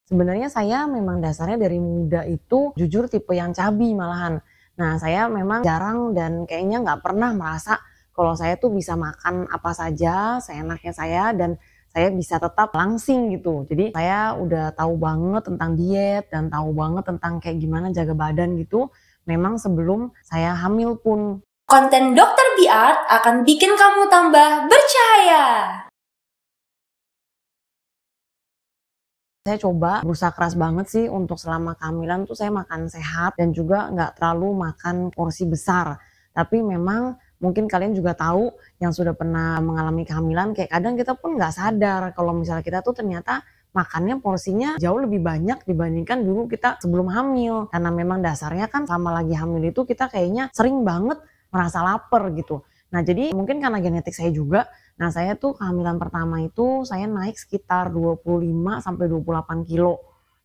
Sebenarnya saya memang dasarnya dari muda itu jujur tipe yang cabi malahan. Nah, saya memang jarang dan kayaknya nggak pernah merasa kalau saya tuh bisa makan apa saja seenaknya saya dan saya bisa tetap langsing gitu. Jadi saya udah tahu banget tentang diet dan tahu banget tentang kayak gimana jaga badan gitu. Memang sebelum saya hamil pun. Konten Dokter Biart akan bikin kamu tambah bercahaya. Saya coba berusaha keras banget sih untuk selama kehamilan tuh saya makan sehat dan juga nggak terlalu makan porsi besar. Tapi memang mungkin kalian juga tahu yang sudah pernah mengalami kehamilan kayak kadang kita pun nggak sadar kalau misalnya kita tuh ternyata makannya porsinya jauh lebih banyak dibandingkan dulu kita sebelum hamil. Karena memang dasarnya kan selama lagi hamil itu kita kayaknya sering banget merasa lapar gitu. Nah jadi mungkin karena genetik saya juga. Nah, saya tuh kehamilan pertama itu saya naik sekitar 25 sampai 28 kilo.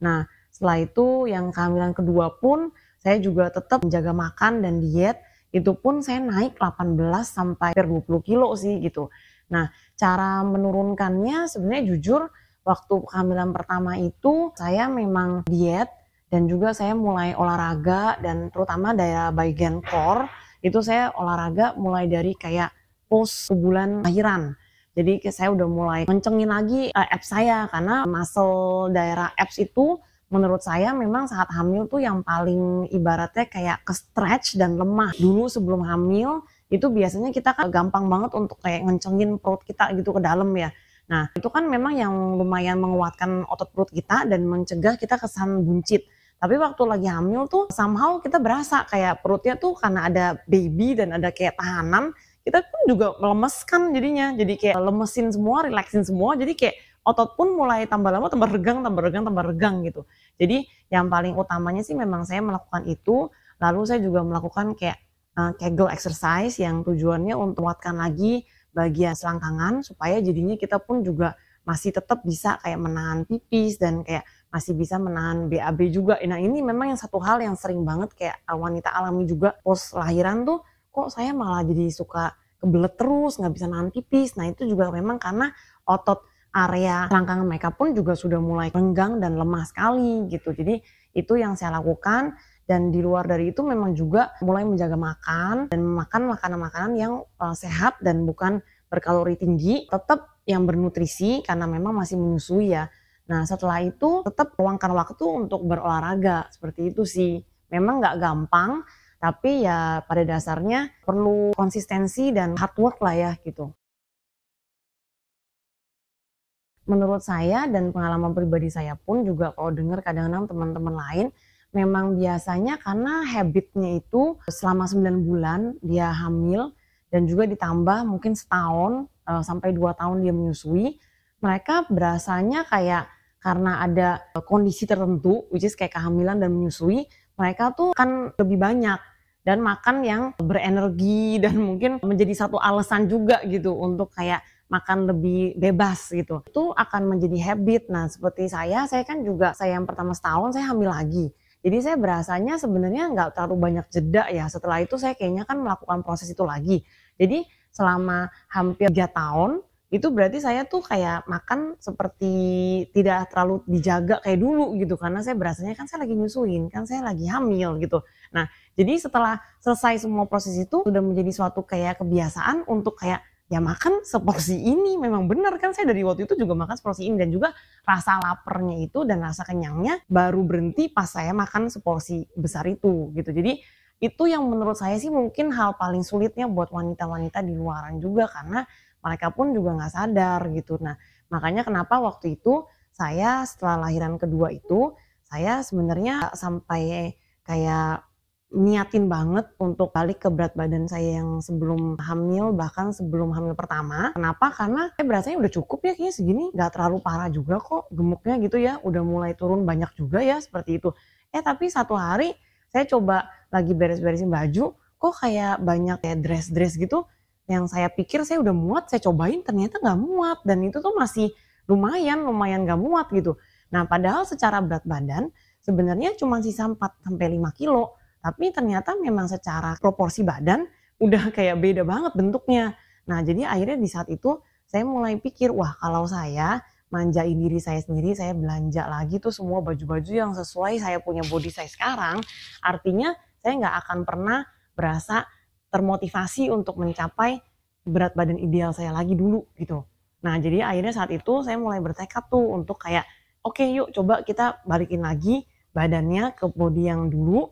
Nah, setelah itu yang kehamilan kedua pun saya juga tetap menjaga makan dan diet. Itu pun saya naik 18 sampai 20 kilo sih gitu. Nah, cara menurunkannya sebenarnya jujur waktu kehamilan pertama itu saya memang diet dan juga saya mulai olahraga dan terutama daya bagian core itu saya olahraga mulai dari kayak post bulan lahiran. Jadi saya udah mulai kencengin lagi abs saya karena muscle daerah abs itu menurut saya memang saat hamil tuh yang paling ibaratnya kayak ke stretch dan lemah. Dulu sebelum hamil itu biasanya kita kan gampang banget untuk kayak ngencengin perut kita gitu ke dalam ya. Nah itu kan memang yang lumayan menguatkan otot perut kita dan mencegah kita kesan buncit. Tapi waktu lagi hamil tuh somehow kita berasa kayak perutnya tuh karena ada baby dan ada kayak tahanan, kita pun juga melemeskan jadinya. Jadi kayak lemesin semua, relaxin semua, jadi kayak otot pun mulai tambah lama tambah regang, tambah regang, tambah regang gitu. Jadi yang paling utamanya sih memang saya melakukan itu, lalu saya juga melakukan kayak Kegel exercise yang tujuannya untuk menguatkan lagi bagian selangkangan supaya jadinya kita pun juga masih tetap bisa kayak menahan pipis dan kayak masih bisa menahan BAB juga. Nah ini memang yang satu hal yang sering banget kayak wanita alami juga post lahiran tuh, kok saya malah jadi suka kebelet terus, nggak bisa nahan pipis. Nah itu juga memang karena otot area selangkangan mereka pun juga sudah mulai renggang dan lemah sekali gitu. Jadi itu yang saya lakukan dan di luar dari itu memang juga mulai menjaga makan dan makan makanan-makanan yang sehat dan bukan berkalori tinggi, tetap yang bernutrisi karena memang masih menyusui ya. Nah setelah itu tetap luangkan waktu untuk berolahraga, seperti itu sih. Memang nggak gampang, tapi ya pada dasarnya perlu konsistensi dan hard work lah ya gitu. Menurut saya dan pengalaman pribadi saya pun juga kalau dengar kadang-kadang teman-teman lain, memang biasanya karena habitnya itu selama 9 bulan dia hamil dan juga ditambah mungkin setahun sampai 2 tahun dia menyusui, mereka berasanya kayak karena ada kondisi tertentu, which is kayak kehamilan dan menyusui, mereka tuh kan lebih banyak dan makan yang berenergi dan mungkin menjadi satu alasan juga gitu untuk kayak makan lebih bebas gitu. Itu akan menjadi habit. Nah seperti saya kan juga saya yang pertama setahun saya hamil lagi. Jadi saya berasanya sebenarnya nggak terlalu banyak jeda ya. Setelah itu saya kayaknya kan melakukan proses itu lagi. Jadi selama hampir 3 tahun itu berarti saya tuh kayak makan seperti tidak terlalu dijaga kayak dulu gitu. Karena saya berasanya kan saya lagi nyusuin, kan saya lagi hamil gitu. Nah jadi setelah selesai semua proses itu sudah menjadi suatu kayak kebiasaan untuk kayak ya makan seporsi ini, memang benar kan saya dari waktu itu juga makan seporsi ini dan juga rasa laparnya itu dan rasa kenyangnya baru berhenti pas saya makan seporsi besar itu gitu. Jadi itu yang menurut saya sih mungkin hal paling sulitnya buat wanita-wanita di luaran juga karena mereka pun juga nggak sadar gitu. Nah makanya kenapa waktu itu saya setelah lahiran kedua itu saya sebenarnya sampai kayak niatin banget untuk balik ke berat badan saya yang sebelum hamil, bahkan sebelum hamil pertama. Kenapa? Karena saya berasanya udah cukup ya kayaknya segini, gak terlalu parah juga kok gemuknya gitu ya, udah mulai turun banyak juga ya seperti itu. Tapi satu hari saya coba lagi beres-beresin baju, kok kayak banyak kayak dress-dress gitu, yang saya pikir saya udah muat, saya cobain ternyata gak muat, dan itu tuh masih lumayan gak muat gitu. Nah padahal secara berat badan sebenarnya cuma sisa 4-5 kilo, tapi ternyata memang secara proporsi badan udah kayak beda banget bentuknya. Nah jadi akhirnya di saat itu saya mulai pikir, wah kalau saya manjain diri saya sendiri, saya belanja lagi tuh semua baju-baju yang sesuai saya punya body size sekarang, artinya saya nggak akan pernah berasa termotivasi untuk mencapai berat badan ideal saya lagi dulu gitu. Nah jadi akhirnya saat itu saya mulai bertekad tuh untuk kayak, oke yuk coba kita balikin lagi badannya ke body yang dulu,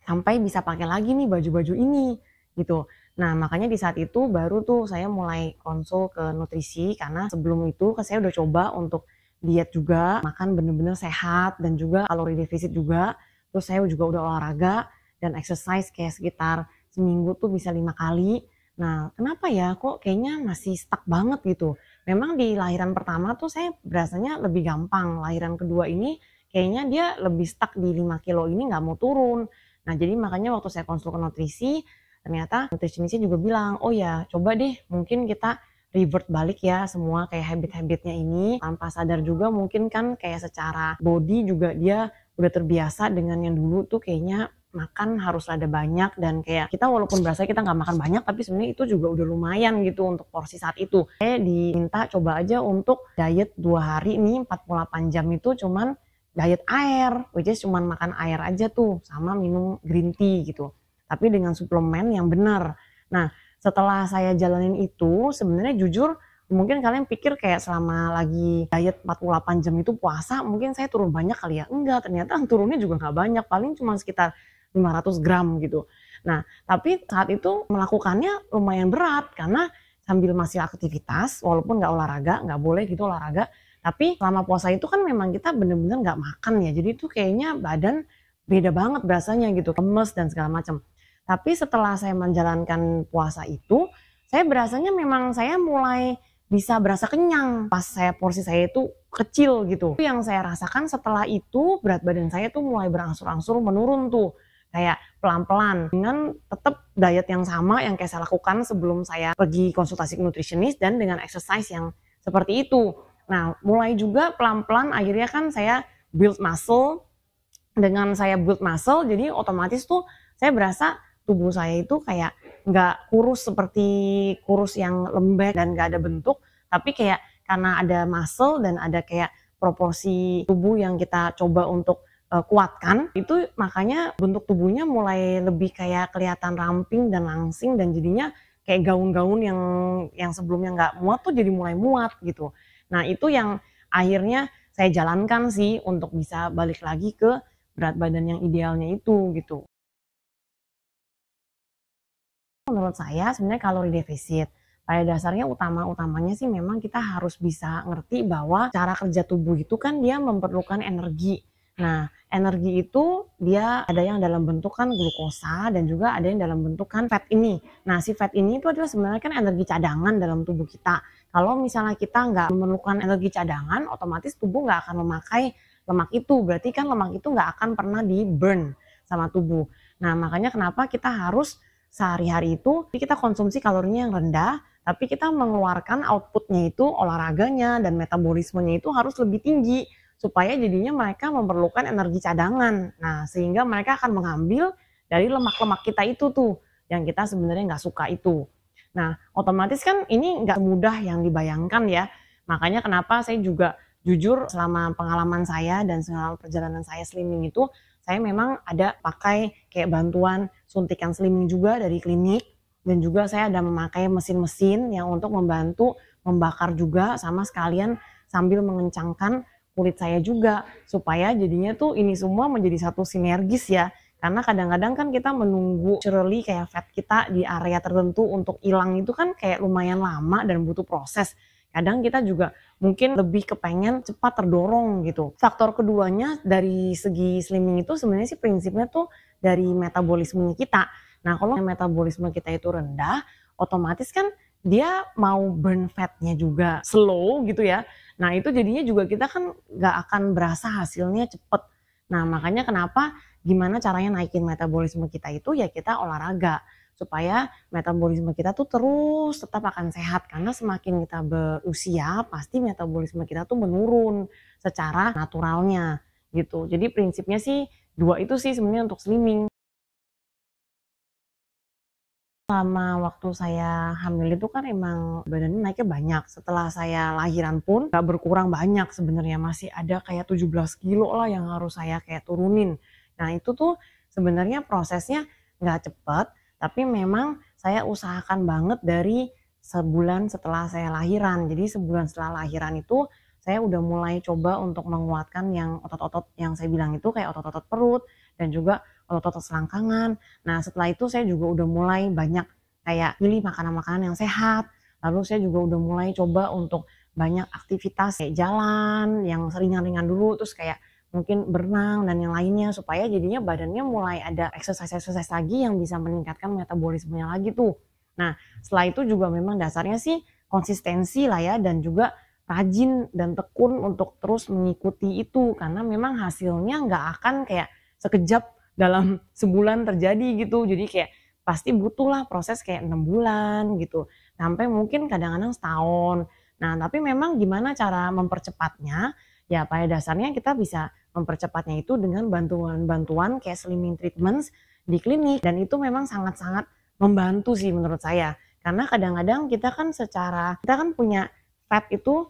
sampai bisa pakai lagi nih baju-baju ini, gitu. Nah, makanya di saat itu baru tuh saya mulai konsul ke nutrisi, karena sebelum itu kan saya udah coba untuk diet juga, makan bener-bener sehat dan juga kalori defisit juga. Terus saya juga udah olahraga dan exercise kayak sekitar seminggu tuh bisa 5 kali. Nah, kenapa ya kok kayaknya masih stuck banget gitu. Memang di lahiran pertama tuh saya berasanya lebih gampang, lahiran kedua ini kayaknya dia lebih stuck di 5 kilo ini nggak mau turun. Nah, jadi makanya waktu saya konsul ke nutrisi, ternyata nutrisionisnya juga bilang, "Oh ya, coba deh mungkin kita revert balik ya semua kayak habit-habitnya ini." Tanpa sadar juga mungkin kan kayak secara body juga dia udah terbiasa dengan yang dulu tuh kayaknya makan harus rada banyak dan kayak kita walaupun berasa kita nggak makan banyak tapi sebenarnya itu juga udah lumayan gitu untuk porsi saat itu. Saya diminta coba aja untuk diet 2 hari nih 48 jam itu cuman diet air, which is cuman makan air aja tuh sama minum green tea gitu. Tapi dengan suplemen yang benar. Nah, setelah saya jalanin itu sebenarnya jujur mungkin kalian pikir kayak selama lagi diet 48 jam itu puasa mungkin saya turun banyak kali ya. Enggak, ternyata turunnya juga nggak banyak, paling cuma sekitar 500 gram gitu. Nah, tapi saat itu melakukannya lumayan berat karena sambil masih aktivitas, walaupun nggak olahraga, nggak boleh gitu olahraga, tapi selama puasa itu kan memang kita bener-bener nggak makan ya, jadi tuh kayaknya badan beda banget berasanya gitu, lemes dan segala macam. Tapi setelah saya menjalankan puasa itu, saya berasanya memang saya mulai bisa berasa kenyang pas porsi saya itu kecil gitu. Yang saya rasakan setelah itu berat badan saya tuh mulai berangsur-angsur menurun tuh. Kayak pelan-pelan dengan tetap diet yang sama yang kayak saya lakukan sebelum saya pergi konsultasi ke nutritionist dan dengan exercise yang seperti itu. Nah, mulai juga pelan-pelan akhirnya kan saya build muscle. Dengan saya build muscle jadi otomatis tuh saya berasa tubuh saya itu kayak nggak kurus seperti kurus yang lembek dan nggak ada bentuk, tapi kayak karena ada muscle dan ada kayak proporsi tubuh yang kita coba untuk kuatkan, itu makanya bentuk tubuhnya mulai lebih kayak kelihatan ramping dan langsing dan jadinya kayak gaun-gaun yang sebelumnya nggak muat tuh jadi mulai muat gitu. Nah itu yang akhirnya saya jalankan sih untuk bisa balik lagi ke berat badan yang idealnya itu gitu. Menurut saya sebenarnya kalori defisit. Pada dasarnya utamanya sih memang kita harus bisa ngerti bahwa cara kerja tubuh itu kan dia memerlukan energi. Nah, energi itu dia ada yang dalam bentuk kan glukosa dan juga ada yang dalam bentuk kan fat ini. Nah, si fat ini itu adalah sebenarnya kan energi cadangan dalam tubuh kita. Kalau misalnya kita nggak memerlukan energi cadangan, otomatis tubuh nggak akan memakai lemak itu. Berarti kan lemak itu nggak akan pernah di burn sama tubuh. Nah, makanya kenapa kita harus sehari-hari itu kita konsumsi kalorinya yang rendah, tapi kita mengeluarkan outputnya itu olahraganya dan metabolismenya itu harus lebih tinggi supaya jadinya mereka memerlukan energi cadangan. Nah, sehingga mereka akan mengambil dari lemak-lemak kita itu tuh yang kita sebenarnya nggak suka itu. Nah, otomatis kan ini nggak mudah yang dibayangkan ya. Makanya kenapa saya juga jujur selama pengalaman saya dan selama perjalanan saya slimming itu, saya memang ada pakai kayak bantuan suntikan slimming juga dari klinik dan juga saya ada memakai mesin-mesin yang untuk membantu membakar juga sama sekalian sambil mengencangkan kulit saya juga supaya jadinya tuh ini semua menjadi satu sinergis ya. Karena kadang-kadang kan kita menunggu naturally kayak fat kita di area tertentu untuk hilang itu kan kayak lumayan lama dan butuh proses. Kadang kita juga mungkin lebih kepengen cepat terdorong gitu. Faktor keduanya dari segi slimming itu sebenarnya sih prinsipnya tuh dari metabolisme kita. Nah kalau metabolisme kita itu rendah, otomatis kan dia mau burn fatnya juga slow gitu ya. Nah itu jadinya juga kita kan gak akan berasa hasilnya cepet. Nah makanya kenapa gimana caranya naikin metabolisme kita itu ya kita olahraga. Supaya metabolisme kita tuh terus tetap akan sehat karena semakin kita berusia pasti metabolisme kita tuh menurun secara naturalnya gitu. Jadi prinsipnya sih 2 itu sih sebenarnya untuk slimming. Selama waktu saya hamil itu kan emang badannya naiknya banyak. Setelah saya lahiran pun nggak berkurang banyak sebenarnya, masih ada kayak 17 kilo lah yang harus saya kayak turunin. Nah itu tuh sebenarnya prosesnya nggak cepet, tapi memang saya usahakan banget dari sebulan setelah saya lahiran. Jadi sebulan setelah lahiran itu saya udah mulai coba untuk menguatkan yang otot-otot yang saya bilang itu kayak otot-otot perut dan juga otot-otot selangkangan. Nah, setelah itu saya juga udah mulai banyak kayak pilih makanan-makanan yang sehat. Lalu saya juga udah mulai coba untuk banyak aktivitas kayak jalan yang ringan-ringan dulu, terus kayak mungkin berenang dan yang lainnya supaya jadinya badannya mulai ada exercise lagi yang bisa meningkatkan metabolismenya lagi tuh. Nah, setelah itu juga memang dasarnya sih konsistensi lah ya dan juga rajin dan tekun untuk terus mengikuti itu karena memang hasilnya nggak akan kayak sekejap dalam sebulan terjadi gitu. Jadi kayak pasti butuhlah proses kayak 6 bulan gitu, sampai mungkin kadang-kadang setahun. Nah, tapi memang gimana cara mempercepatnya, ya pada dasarnya kita bisa mempercepatnya itu dengan bantuan-bantuan kayak slimming treatments di klinik dan itu memang sangat-sangat membantu sih menurut saya. Karena kadang-kadang kita kan punya fat itu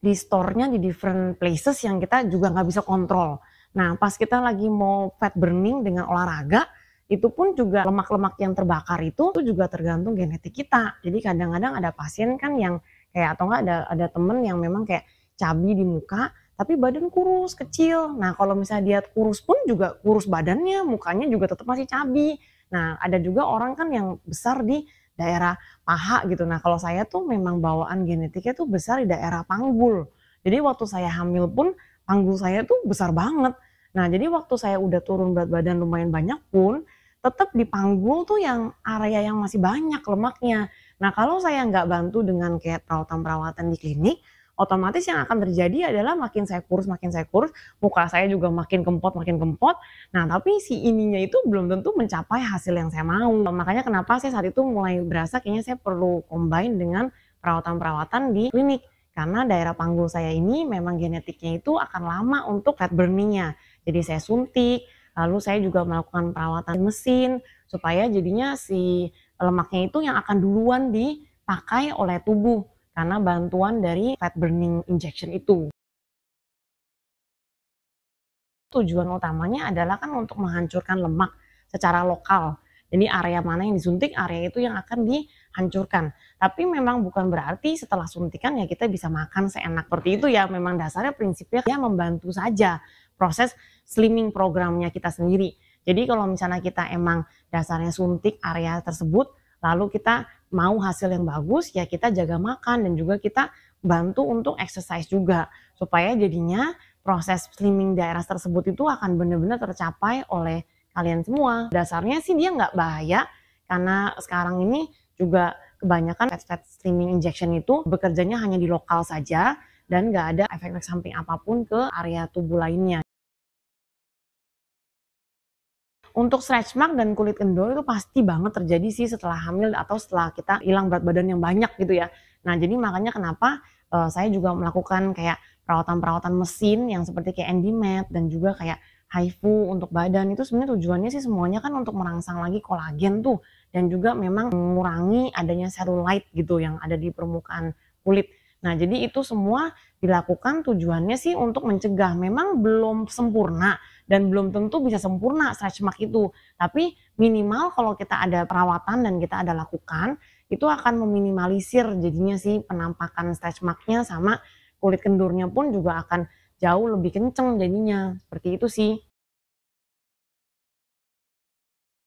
di store-nya di different places yang kita juga nggak bisa kontrol. Nah, pas kita lagi mau fat burning dengan olahraga, itu pun juga lemak-lemak yang terbakar itu juga tergantung genetik kita. Jadi kadang-kadang ada pasien kan yang kayak atau enggak ada temen yang memang kayak cabi di muka, tapi badan kurus, kecil. Nah, kalau misalnya dia kurus pun juga kurus badannya, mukanya juga tetap masih cabi. Nah, ada juga orang kan yang besar di daerah paha gitu. Nah, kalau saya tuh memang bawaan genetiknya tuh besar di daerah panggul. Jadi waktu saya hamil pun panggul saya tuh besar banget. Nah, jadi waktu saya udah turun berat badan lumayan banyak pun, tetap di panggul tuh yang area yang masih banyak lemaknya. Nah, kalau saya nggak bantu dengan kayak perawatan-perawatan di klinik, otomatis yang akan terjadi adalah makin saya kurus, muka saya juga makin kempot. Nah, tapi si ininya itu belum tentu mencapai hasil yang saya mau. Makanya kenapa saya saat itu mulai berasa kayaknya saya perlu combine dengan perawatan-perawatan di klinik. Karena daerah panggul saya ini memang genetiknya itu akan lama untuk fat burning-nya. Jadi saya suntik, lalu saya juga melakukan perawatan mesin supaya jadinya si lemaknya itu yang akan duluan dipakai oleh tubuh karena bantuan dari fat burning injection itu. Tujuan utamanya adalah kan untuk menghancurkan lemak secara lokal. Jadi area mana yang disuntik, area itu yang akan dihancurkan. Tapi memang bukan berarti setelah suntikan ya kita bisa makan seenak seperti itu ya. Memang dasarnya prinsipnya ya membantu saja proses slimming programnya kita sendiri. Jadi kalau misalnya kita emang dasarnya suntik area tersebut, lalu kita mau hasil yang bagus, ya kita jaga makan dan juga kita bantu untuk exercise juga. Supaya jadinya proses slimming daerah tersebut itu akan benar-benar tercapai oleh kalian semua. Dasarnya sih dia nggak bahaya, karena sekarang ini juga kebanyakan fat slimming injection itu bekerjanya hanya di lokal saja dan nggak ada efek samping apapun ke area tubuh lainnya. Untuk stretch mark dan kulit kendor itu pasti banget terjadi sih setelah hamil atau setelah kita hilang berat badan yang banyak gitu ya. Nah, jadi makanya kenapa saya juga melakukan kayak perawatan-perawatan mesin yang seperti kayak Endymet dan juga kayak HIFU untuk badan. Itu sebenarnya tujuannya sih semuanya kan untuk merangsang lagi kolagen tuh dan juga memang mengurangi adanya cellulite gitu yang ada di permukaan kulit. Nah, jadi itu semua dilakukan tujuannya sih untuk mencegah. Memang belum sempurna dan belum tentu bisa sempurna stretch mark itu. Tapi minimal kalau kita ada perawatan dan kita ada lakukan, itu akan meminimalisir jadinya sih penampakan stretch marknya sama kulit kendurnya pun juga akan jauh lebih kenceng jadinya. Seperti itu sih.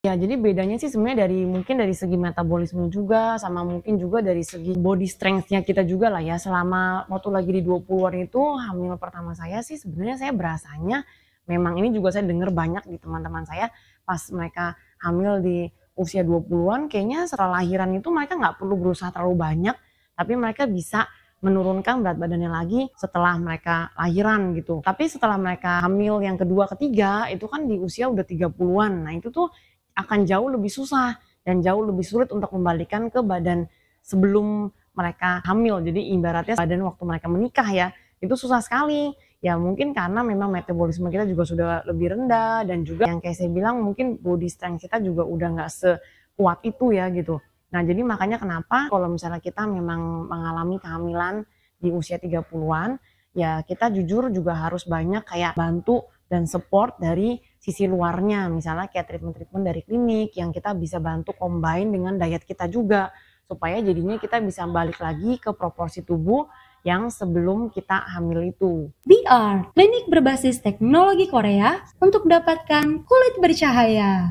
Ya, jadi bedanya sih sebenarnya mungkin dari segi metabolisme juga, sama mungkin juga dari segi body strength-nya kita juga lah ya. Selama waktu lagi di 20-an itu, hamil pertama saya sih sebenarnya saya berasanya, memang ini juga saya dengar banyak di teman-teman saya, pas mereka hamil di usia 20-an, kayaknya setelah lahiran itu mereka nggak perlu berusaha terlalu banyak, tapi mereka bisa menurunkan berat badannya lagi setelah mereka lahiran gitu. Tapi setelah mereka hamil yang kedua, ketiga, itu kan di usia udah 30-an. Nah itu tuh akan jauh lebih susah dan jauh lebih sulit untuk kembalikan ke badan sebelum mereka hamil. Jadi ibaratnya badan waktu mereka menikah ya, itu susah sekali. Ya mungkin karena memang metabolisme kita juga sudah lebih rendah dan juga yang kayak saya bilang mungkin body strength kita juga udah nggak sekuat itu ya gitu. Nah jadi makanya kenapa kalau misalnya kita memang mengalami kehamilan di usia 30-an, ya kita jujur juga harus banyak kayak bantu dan support dari sisi luarnya. Misalnya kayak treatment-treatment dari klinik yang kita bisa bantu combine dengan diet kita juga. Supaya jadinya kita bisa balik lagi ke proporsi tubuh yang sebelum kita hamil itu. BR, klinik berbasis teknologi Korea untuk dapatkan kulit bercahaya.